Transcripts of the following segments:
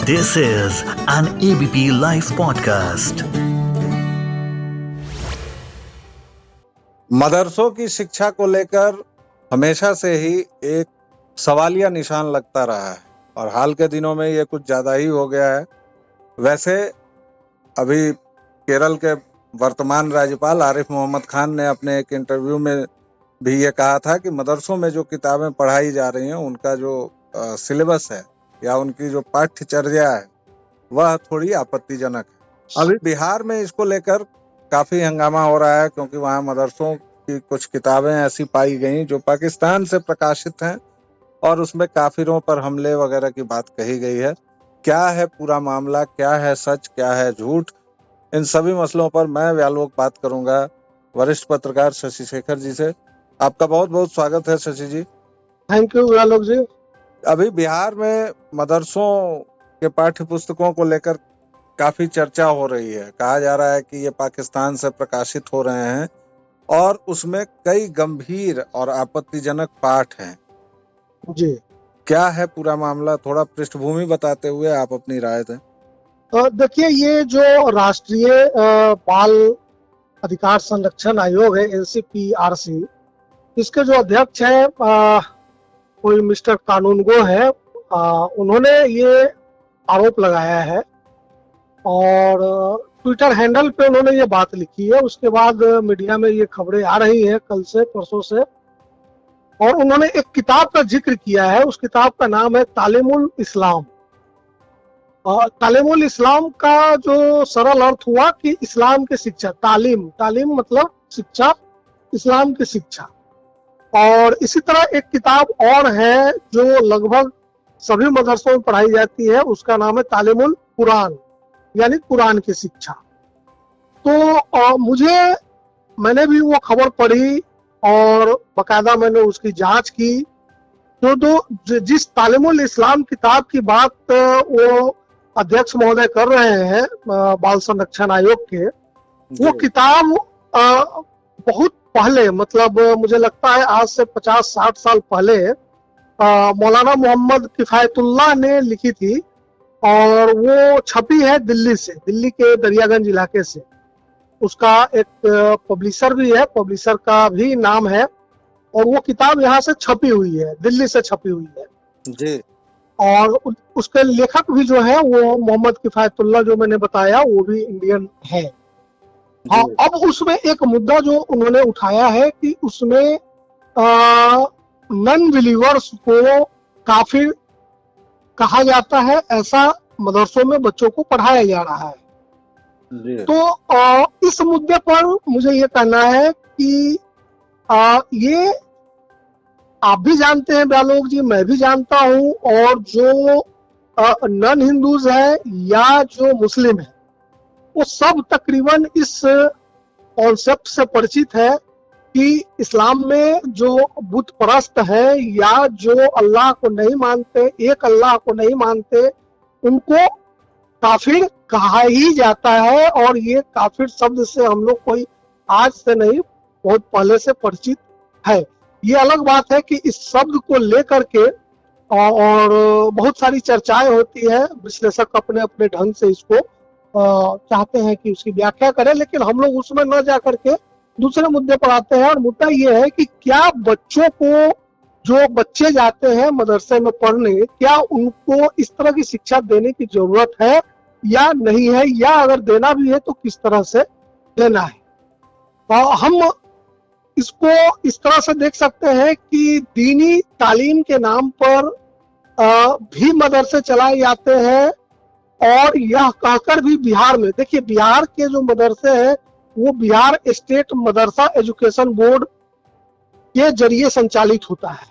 This is an ABP Life podcast. मदरसों की शिक्षा को लेकर हमेशा से ही एक सवालिया निशान लगता रहा है और हाल के दिनों में ये कुछ ज्यादा ही हो गया है। वैसे अभी केरल के वर्तमान राज्यपाल आरिफ मोहम्मद खान ने अपने एक इंटरव्यू में भी ये कहा था कि मदरसों में जो किताबें पढ़ाई जा रही हैं उनका जो सिलेबस है या उनकी जो पाठ्यचर्या है वह थोड़ी आपत्तिजनक है। अभी बिहार में इसको लेकर काफी हंगामा हो रहा है क्योंकि वहाँ मदरसों की कुछ किताबें ऐसी पाई गई जो पाकिस्तान से प्रकाशित हैं और उसमें काफिरों पर हमले वगैरह की बात कही गई है। क्या है पूरा मामला, क्या है सच, क्या है झूठ, इन सभी मसलों पर मैं व्यालोक बात करूंगा वरिष्ठ पत्रकार शशि शेखर जी से। आपका बहुत बहुत स्वागत है शशि जी। थैंक यू व्यालोक जी। अभी बिहार में मदरसों के पाठ्य पुस्तकों को लेकर काफी चर्चा हो रही है। कहा जा रहा है कि ये पाकिस्तान से प्रकाशित हो रहे हैं और उसमें कई गंभीर और आपत्तिजनक पाठ हैं। जी, क्या है पूरा मामला, थोड़ा पृष्ठभूमि बताते हुए आप अपनी राय दें। देखिए, ये जो राष्ट्रीय बाल अधिकार संरक्षण आयोग है NCPRC, इसके जो अध्यक्ष है कोई मिस्टर कानूनगो है, उन्होंने ये आरोप लगाया है और ट्विटर हैंडल पे उन्होंने ये बात लिखी है। उसके बाद मीडिया में ये खबरें आ रही हैं कल से परसों से, और उन्होंने एक किताब का जिक्र किया है। उस किताब का नाम है तालीमुल इस्लाम। तालीमुल इस्लाम का जो सरल अर्थ हुआ कि इस्लाम की शिक्षा। तालीम मतलब शिक्षा, इस्लाम की शिक्षा। और इसी तरह एक किताब और है जो लगभग सभी मदरसों में पढ़ाई जाती है, उसका नाम है तालीमुल कुरान, यानी कुरान की शिक्षा। तो मैंने भी वो खबर पढ़ी और बकायदा मैंने उसकी जांच की। तो जिस तालीमुल इस्लाम किताब की बात वो अध्यक्ष महोदय कर रहे हैं बाल संरक्षण आयोग के, वो किताब बहुत पहले, मतलब मुझे लगता है आज से 50-60 साल पहले मौलाना मोहम्मद किफायतुल्लाह ने लिखी थी और वो छपी है दिल्ली के दरियागंज इलाके से। उसका एक पब्लिशर भी है, पब्लिशर का भी नाम है, और वो किताब यहाँ से छपी हुई है, दिल्ली से छपी हुई है जी। और उसके लेखक भी जो है वो मोहम्मद किफायतुल्लाह जो मैंने बताया वो भी इंडियन है। हाँ, अब उसमें एक मुद्दा जो उन्होंने उठाया है कि उसमें नॉन बिलीवर्स को काफिर कहा जाता है, ऐसा मदरसों में बच्चों को पढ़ाया जा रहा है। तो इस मुद्दे पर मुझे ये कहना है कि ये आप भी जानते हैं व्यालोक जी, मैं भी जानता हूं, और जो नॉन हिंदूज है या जो मुस्लिम है वो सब तकरीबन इस कॉन्सेप्ट से परिचित है कि इस्लाम में जो बुत परस्त है या जो अल्लाह को नहीं मानते, एक अल्लाह को नहीं मानते, उनको काफिर कहा ही जाता है। और ये काफिर शब्द से हम लोग कोई आज से नहीं, बहुत पहले से परिचित है। ये अलग बात है कि इस शब्द को लेकर के और बहुत सारी चर्चाएं होती है, विश्लेषक अपने अपने ढंग से इसको चाहते हैं कि उसकी व्याख्या करें, लेकिन हम लोग उसमें न जाकर के दूसरे मुद्दे पर आते हैं। और मुद्दा ये है कि क्या बच्चों को, जो बच्चे जाते हैं मदरसे में पढ़ने, क्या उनको इस तरह की शिक्षा देने की जरूरत है या नहीं है, या अगर देना भी है तो किस तरह से देना है। हम इसको इस तरह से देख सकते हैं कि दीनी तालीम के नाम पर भी मदरसे चलाए जाते हैं, और यह कहकर भी बिहार में, देखिए बिहार के जो मदरसे हैं वो बिहार स्टेट मदरसा एजुकेशन बोर्ड के जरिए संचालित होता है।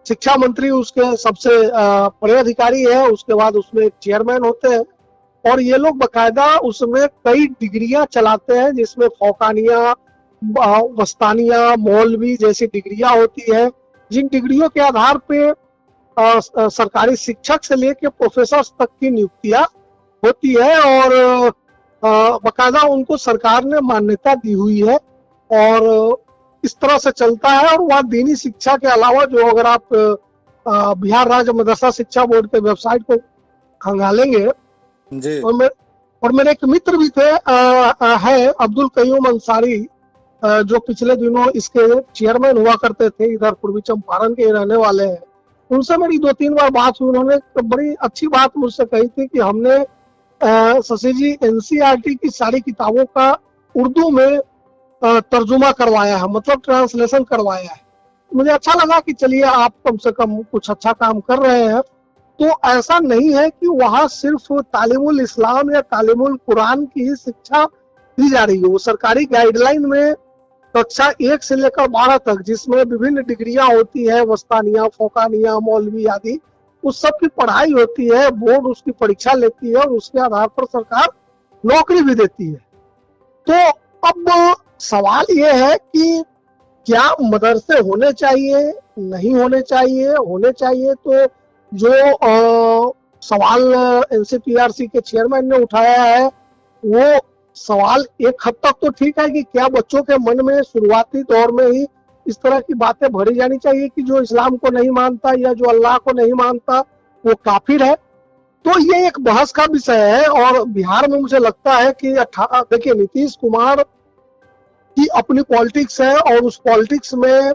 शिक्षा मंत्री उसके सबसे बड़े अधिकारी है, उसके बाद उसमें एक चेयरमैन होते हैं, और ये लोग बकायदा उसमें कई डिग्रियां चलाते हैं, जिसमें फौकानिया, वस्तानिया, मौलवी जैसी डिग्रियां होती है, जिन डिग्रियों के आधार पे सरकारी शिक्षक से लेकर प्रोफेसर तक की नियुक्तियां होती है, और बकायदा उनको सरकार ने मान्यता दी हुई है और इस तरह से चलता है। और वहाँ दीनी शिक्षा के अलावा जो, अगर आप बिहार राज्य मदरसा शिक्षा बोर्ड के वेबसाइट को खंगालेंगे। जी और मेरे एक मित्र भी थे, है अब्दुल कयूम अंसारी, जो पिछले दिनों इसके चेयरमैन हुआ करते थे, इधर पूर्वी चंपारण के रहने वाले हैं। उनसे मेरी 2-3 बार बात हुई, उन्होंने बड़ी अच्छी बात मुझसे कही थी कि हमने शशि जी एनसीईआरटी की सारी किताबों का उर्दू में तर्जुमा करवाया है, मतलब ट्रांसलेशन करवाया है। मुझे अच्छा लगा कि चलिए आप कम से कम कुछ अच्छा काम कर रहे हैं। तो ऐसा नहीं है कि वहां सिर्फ तालीमुल इस्लाम या तालीमुल कुरान की ही शिक्षा दी जा रही है। वो सरकारी गाइडलाइन में कक्षा 1 से लेकर 12 तक, जिसमें विभिन्न डिग्रियां होती है, वस्तानिया, फोकानिया, मौलवी आदि, उस सब की पढ़ाई होती है। बोर्ड उसकी परीक्षा लेती है और उसके आधार पर सरकार नौकरी भी देती है। तो अब सवाल ये है कि क्या मदरसे होने चाहिए, नहीं होने चाहिए? होने चाहिए तो जो सवाल एनसीपीआरसी के चेयरमैन ने उठाया है, वो सवाल एक हद तक तो ठीक है कि क्या बच्चों के मन में शुरुआती दौर में ही इस तरह की बातें भरी जानी चाहिए कि जो इस्लाम को नहीं मानता या जो अल्लाह को नहीं मानता वो काफिर है? तो ये एक बहस का विषय है। और बिहार में मुझे लगता है कि देखिए, नीतीश कुमार की अपनी पॉलिटिक्स है और उस पॉलिटिक्स में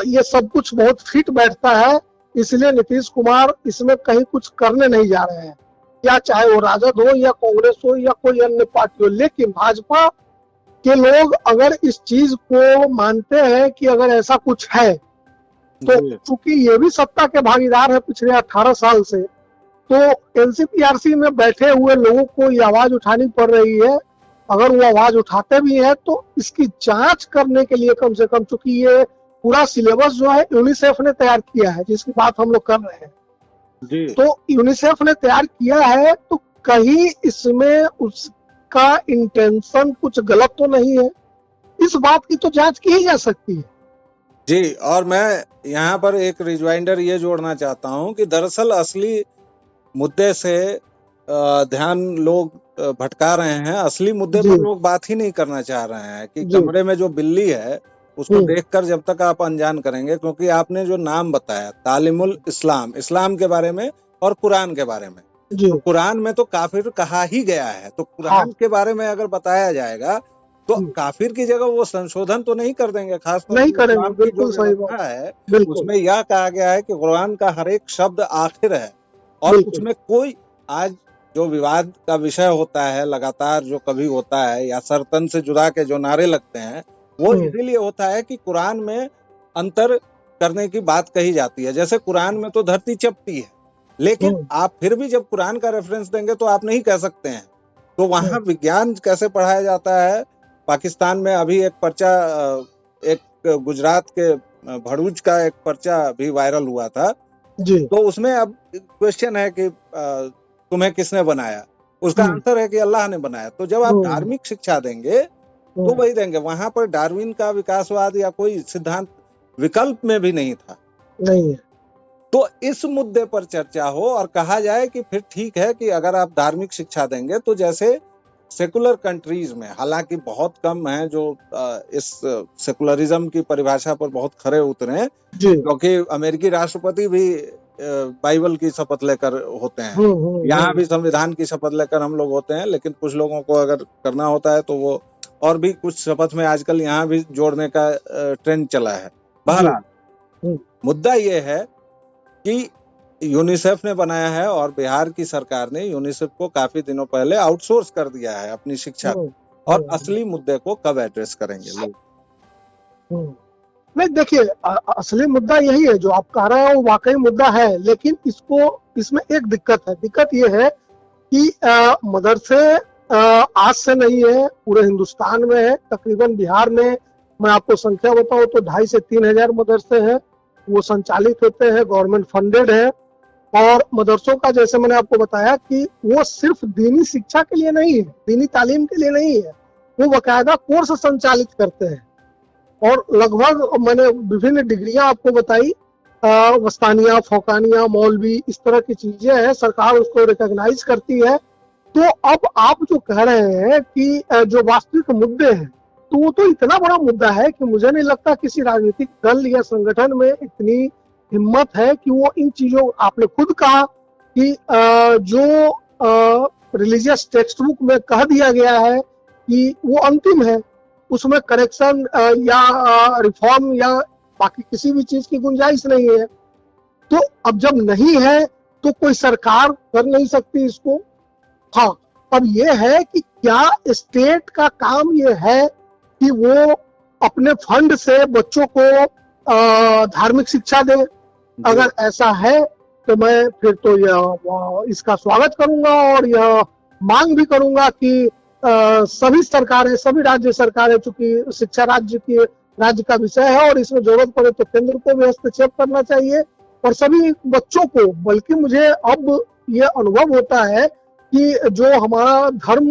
ये सब कुछ बहुत फिट बैठता है, इसलिए नीतीश कुमार इसमें कहीं कुछ करने नहीं जा रहे हैं, या चाहे वो राजद हो या कांग्रेस हो या कोई अन्य पार्टी हो। लेकिन भाजपा के लोग अगर इस चीज को मानते हैं कि अगर ऐसा कुछ है, तो चूंकि ये भी सत्ता के भागीदार है पिछले 18 साल से, तो एनसीपीआरसी में बैठे हुए लोगों को ये आवाज उठानी पड़ रही है। अगर वो आवाज उठाते भी हैं तो इसकी जांच करने के लिए कम से कम, चूंकि ये पूरा सिलेबस जो है यूनिसेफ ने तैयार किया है, जिसकी बात हम लोग कर रहे हैं जी। तो यूनिसेफ ने तैयार किया है, तो कहीं इसमें उसका इंटेंशन कुछ गलत तो नहीं है? इस बात की तो जांच की ही जा सकती है। जी, और मैं यहाँ पर एक रिवाइंडर ये जोड़ना चाहता हूँ कि दरअसल असली मुद्दे से ध्यान लोग भटका रहे हैं। असली मुद्दे पर लोग बात ही नहीं करना चाह रहे हैं कि कमरे में जो बिल्ली है उसको देखकर जब तक आप अनजान करेंगे, क्योंकि आपने जो नाम बताया तालीमुल इस्लाम, इस्लाम के बारे में और कुरान के बारे में, तो कुरान में तो काफिर कहा ही गया है, तो कुरान के बारे में अगर बताया जाएगा तो काफिर की जगह वो संशोधन तो नहीं कर देंगे। खासतौर नहीं करेंगे, बिल्कुल सही बात है। उसमें यह कहा गया है कि कुरान का हर एक शब्द आखिर है, और उसमें कोई आज जो विवाद का विषय होता है लगातार जो कभी होता है, या सरतन से जुदा के जो नारे लगते हैं, वो इसीलिए होता है कि कुरान में अंतर करने की बात कही जाती है। जैसे कुरान में तो धरती चपटी है, लेकिन आप फिर भी जब कुरान का रेफरेंस देंगे तो आप नहीं कह सकते हैं। तो वहां विज्ञान कैसे पढ़ाया जाता है? पाकिस्तान में अभी एक पर्चा, एक गुजरात के भरूच का एक पर्चा भी वायरल हुआ था जी। तो उसमें अब क्वेश्चन है कि तुम्हें किसने बनाया? उसका आंसर है कि अल्लाह ने बनाया। तो जब आप धार्मिक शिक्षा देंगे तो वही देंगे। वहां पर डार्विन का विकासवाद या कोई सिद्धांत विकल्प में भी नहीं था। नहीं। तो इस मुद्दे पर चर्चा हो और कहा जाए कि फिर ठीक है कि अगर आप धार्मिक शिक्षा देंगे तो जैसे सेकुलर कंट्रीज में, हालांकि बहुत कम हैं जो इस सेकुलरिज्म की परिभाषा पर बहुत खरे उतरे हैं, क्योंकि अमेरिकी राष्ट्रपति भी बाइबल की शपथ लेकर होते हैं, यहाँ भी संविधान की शपथ लेकर हम लोग होते हैं, लेकिन कुछ लोगों को अगर करना होता है तो वो और भी कुछ शपथ में आजकल यहाँ भी जोड़ने का ट्रेंड चला है। बहरहाल मुद्दा ये है कि यूनिसेफ ने बनाया है और बिहार की सरकार ने यूनिसेफ को काफी दिनों पहले आउटसोर्स कर दिया है अपनी शिक्षा को, और असली मुद्दे को कब एड्रेस करेंगे लोग? नहीं, देखिए, असली मुद्दा यही है जो आप कह रहे हो, वाकई मुद्दा है, लेकिन इसमें एक दिक्कत है। दिक्कत ये है कि मदरसे आज से नहीं है, पूरे हिंदुस्तान में है। तकरीबन बिहार में मैं आपको संख्या बताऊं तो 2,500 से 3,000 मदरसे हैं, वो संचालित होते हैं, गवर्नमेंट फंडेड है। और मदरसों का, जैसे मैंने आपको बताया, कि वो सिर्फ दीनी शिक्षा के लिए नहीं है, दीनी तालीम के लिए नहीं है, वो बाकायदा कोर्स संचालित करते हैं। और लगभग मैंने विभिन्न डिग्रियां आपको बताई, वस्तानिया, फोकानिया, मौलवी, इस तरह की चीजें हैं, सरकार उसको रिकॉग्नाइज करती है। तो अब आप जो कह रहे हैं कि जो वास्तविक मुद्दे हैं, तो वो तो इतना बड़ा मुद्दा है कि मुझे नहीं लगता किसी राजनीतिक दल या संगठन में इतनी हिम्मत है कि वो इन चीजों, आपने खुद कहा कि जो रिलीजियस टेक्स्ट बुक में कह दिया गया है कि वो अंतिम है, उसमें करेक्शन या रिफॉर्म या बाकी किसी भी चीज की गुंजाइश नहीं है। तो अब जब नहीं है तो कोई सरकार कर नहीं सकती इसको। हाँ, अब ये है कि क्या स्टेट का काम ये है कि वो अपने फंड से बच्चों को धार्मिक शिक्षा दे? अगर ऐसा है तो मैं फिर तो यह इसका स्वागत करूंगा और यह मांग भी करूंगा कि सभी सरकारें, सभी राज्य सरकारें, चूंकि शिक्षा राज्य का विषय है और इसमें जरूरत पड़े तो केंद्र को भी हस्तक्षेप करना चाहिए और सभी बच्चों को। बल्कि मुझे अब ये अनुभव होता है कि जो हमारा धर्म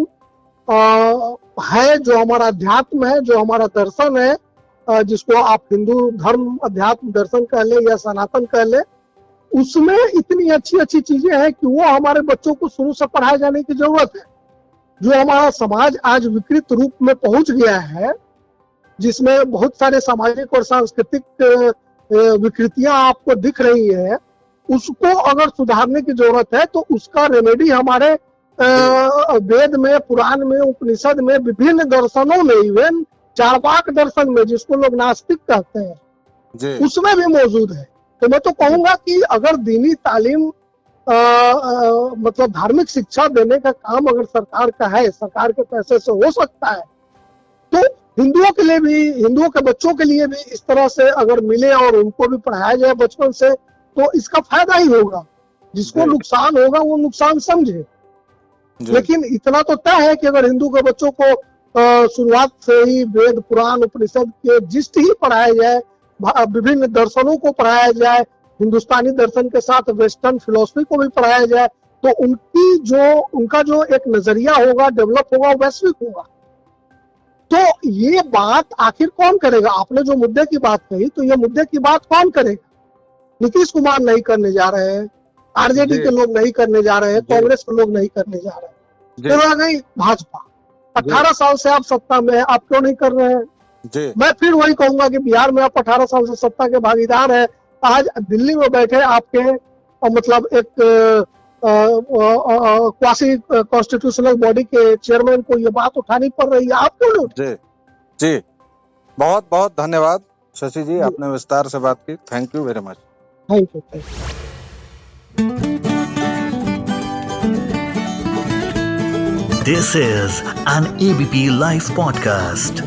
है, जो हमारा अध्यात्म है, जो हमारा दर्शन है, जिसको आप हिंदू धर्म अध्यात्म दर्शन कह ले या सनातन कह ले, उसमें इतनी अच्छी अच्छी चीजें हैं कि वो हमारे बच्चों को शुरू से पढ़ाए जाने की जरूरत है। जो हमारा समाज आज विकृत रूप में पहुंच गया है, जिसमें बहुत सारे सामाजिक और सांस्कृतिक विकृतियां आपको दिख रही है, उसको अगर सुधारने की जरूरत है तो उसका रेमेडी हमारे वेद में, पुराण में, उपनिषद में, विभिन्न दर्शनों में, इवन चार्वाक दर्शन में, जिसको लोग नास्तिक कहते हैं, उसमें भी मौजूद है। तो मैं तो कहूंगा कि अगर दीनी तालीम मतलब धार्मिक शिक्षा देने का काम अगर सरकार का है, सरकार के पैसे से हो सकता है, तो हिंदुओं के लिए भी, हिंदुओं के बच्चों के लिए भी इस तरह से अगर मिले और उनको भी पढ़ाया जाए बचपन से, तो इसका फायदा ही होगा। जिसको नुकसान होगा वो नुकसान समझे। लेकिन इतना तो तय है कि अगर हिंदू के बच्चों को शुरुआत से ही वेद, पुराण, उपनिषद के जिस्ट ही पढ़ाया जाए, विभिन्न दर्शनों को पढ़ाया जाए, हिंदुस्तानी दर्शन के साथ वेस्टर्न फिलोसफी को भी पढ़ाया जाए, तो उनका जो एक नजरिया होगा, डेवलप होगा, वैश्विक होगा। तो ये बात आखिर कौन करेगा? आपने जो मुद्दे की बात कही, तो ये मुद्दे की बात कौन करेगा? नीतीश कुमार नहीं करने जा रहे हैं, आरजेडी के लोग नहीं करने जा रहे हैं, कांग्रेस के लोग नहीं करने जा रहे हैं, तो रह गई भाजपा। 18 साल से आप सत्ता में है, आप क्यों नहीं कर रहे हैं? मैं फिर वही कहूंगा कि बिहार में आप 18 साल से सत्ता के भागीदार हैं। आज दिल्ली में बैठे आपके मतलब एक क्वासी कॉन्स्टिट्यूशनल बॉडी के चेयरमैन को ये बात उठानी पड़ रही है, आप क्यों नहीं? जी, बहुत बहुत धन्यवाद शशि जी, आपने विस्तार से बात की। Thank you very much. Thank you. This is an ABP Live podcast.